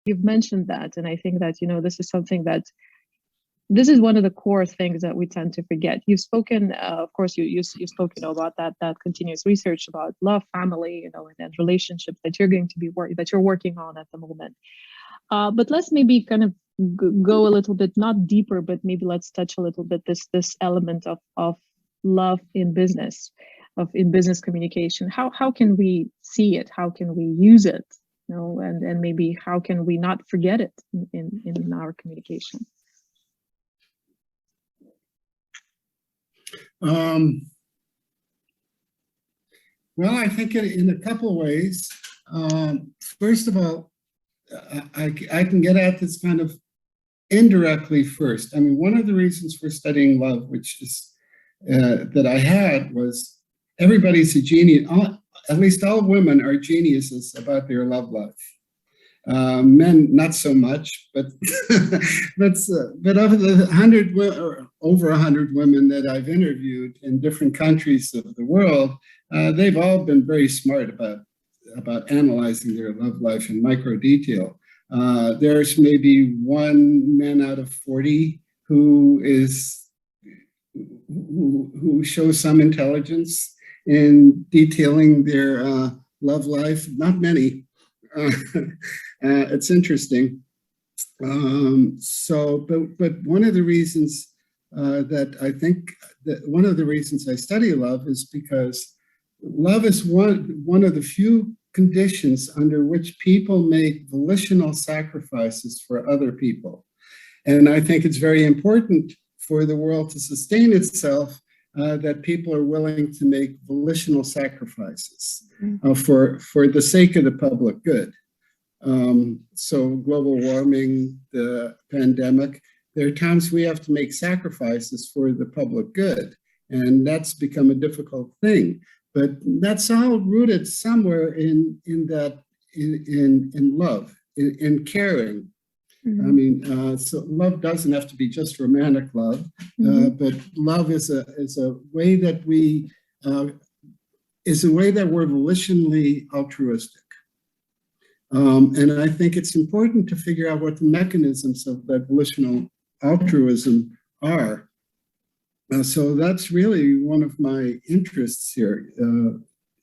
you've mentioned that, and I think that this is something that this is one of the core things that we tend to forget. You've spoken, of course, you spoke, about that continuous research about love, family, and relationships that you're going to be that you're working on at the moment. But let's maybe kind of go a little bit, not deeper, but maybe let's touch a little bit this element of love in business, in business communication. How can we see it? How can we use it? And maybe how can we not forget it in our communication? Well, I think in a couple of ways. First of all, I can get at this kind of indirectly first. I mean, one of the reasons for studying love, which is that I had, was everybody's a genius. At least all women are geniuses about their love life. Men, not so much, but but of the over 100 women that I've interviewed in different countries of the world, they've all been very smart about analyzing their love life in micro detail. There's maybe one man out of 40 who shows some intelligence in detailing their love life. Not many. It's interesting. But one of the reasons one of the reasons I study love is because love is one of the few conditions under which people make volitional sacrifices for other people. And I think it's very important for the world to sustain itself that people are willing to make volitional sacrifices for the sake of the public good. So global warming, the pandemic, there are times we have to make sacrifices for the public good, and that's become a difficult thing. But that's all rooted somewhere in love, in caring. Mm-hmm. I mean, so love doesn't have to be just romantic love, but love is a way that we're volitionally altruistic. And I think it's important to figure out what the mechanisms of that volitional altruism are. So that's really one of my interests here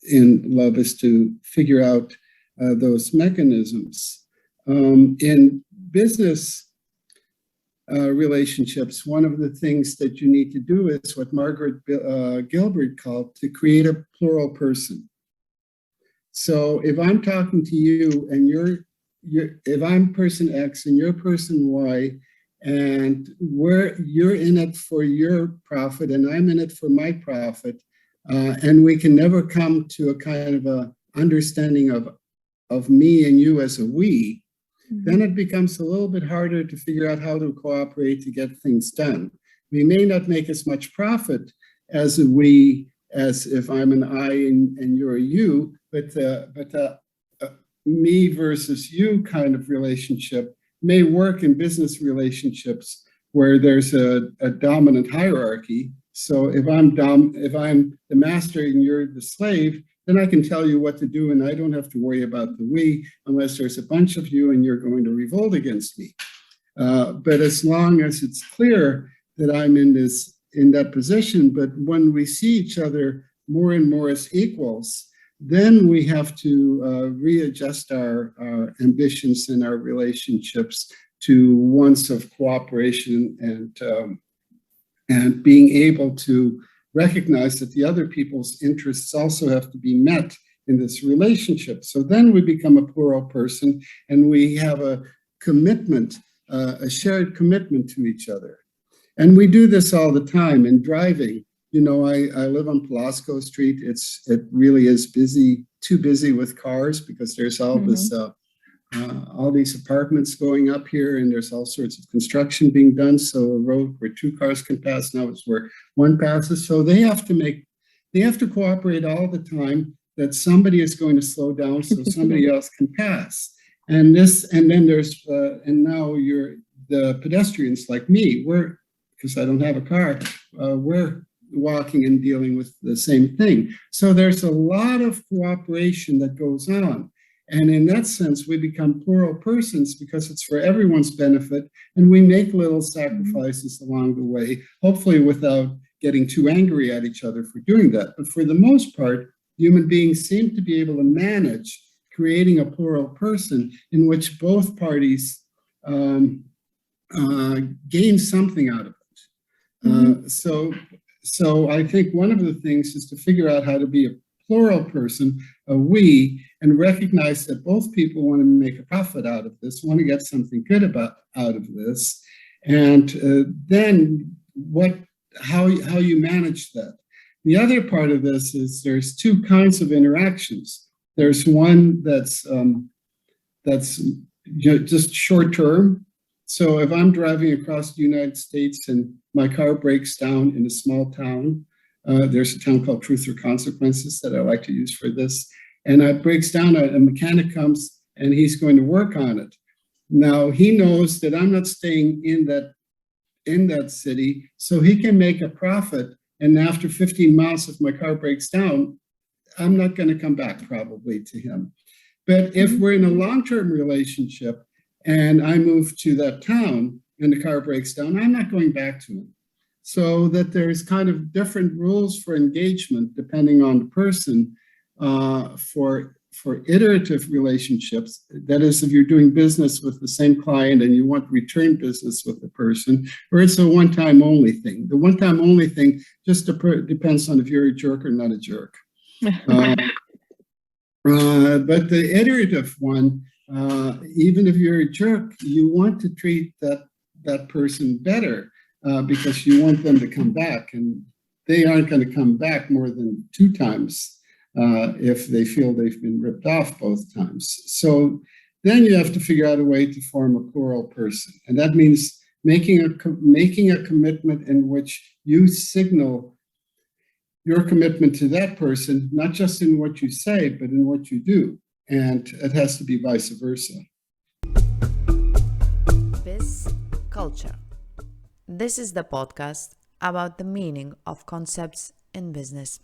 in love, is to figure out those mechanisms. In business relationships, one of the things that you need to do is what Margaret Gilbert called to create a plural person. So if I'm talking to you and if I'm person X and you're person Y, and you're in it for your profit and I'm in it for my profit, and we can never come to a kind of a understanding of me and you as a we, then it becomes a little bit harder to figure out how to cooperate to get things done. We may not make as much profit as a we, as if I'm an I and you're a you, but me versus you kind of relationship may work in business relationships where there's a dominant hierarchy. So if I'm the master and you're the slave, then I can tell you what to do, and I don't have to worry about the we, unless there's a bunch of you and you're going to revolt against me. But as long as it's clear that I'm in that position, but when we see each other more and more as equals, then we have to readjust our ambitions and our relationships to ones of cooperation and being able to recognize that the other people's interests also have to be met in this relationship. So then we become a plural person, and we have a commitment, a shared commitment to each other. And we do this all the time in driving. You know, I live on Pulaski Street. It really is busy, too busy with cars, because there's all this, all these apartments going up here, and there's all sorts of construction being done. So a road where two cars can pass now is where one passes. So they have to cooperate all the time that somebody is going to slow down so somebody else can pass. And now the pedestrians like me, because I don't have a car, we're walking and dealing with the same thing. So there's a lot of cooperation that goes on. And in that sense, we become plural persons because it's for everyone's benefit, and we make little sacrifices along the way, hopefully without getting too angry at each other for doing that. But for the most part, human beings seem to be able to manage creating a plural person in which both parties gain something out of it. So I think one of the things is to figure out how to be a plural person, a we, and recognize that both people want to make a profit out of this, want to get something good out of this, and then how you manage that. The other part of this is there's two kinds of interactions. There's one that's just short term. So if I'm driving across the United States and my car breaks down in a small town, there's a town called Truth or Consequences that I like to use for this, and it breaks down, a mechanic comes and he's going to work on it. Now he knows that I'm not staying in that city, so he can make a profit. And after 15 miles, if my car breaks down, I'm not going to come back probably to him. But if we're in a long-term relationship and I move to that town and the car breaks down, I'm not going back to him. So that there's kind of different rules for engagement depending on the person. For iterative relationships, that is, if you're doing business with the same client and you want return business with the person, or it's a one-time only thing. The one-time only thing just depends on if you're a jerk or not a jerk. But the iterative one, even if you're a jerk, you want to treat that person better because you want them to come back, and they aren't going to come back more than 2 times. If they feel they've been ripped off both times. So then you have to figure out a way to form a plural person. And that means making a commitment in which you signal your commitment to that person, not just in what you say, but in what you do. And it has to be vice versa. Biz Culture. This is the podcast about the meaning of concepts in business.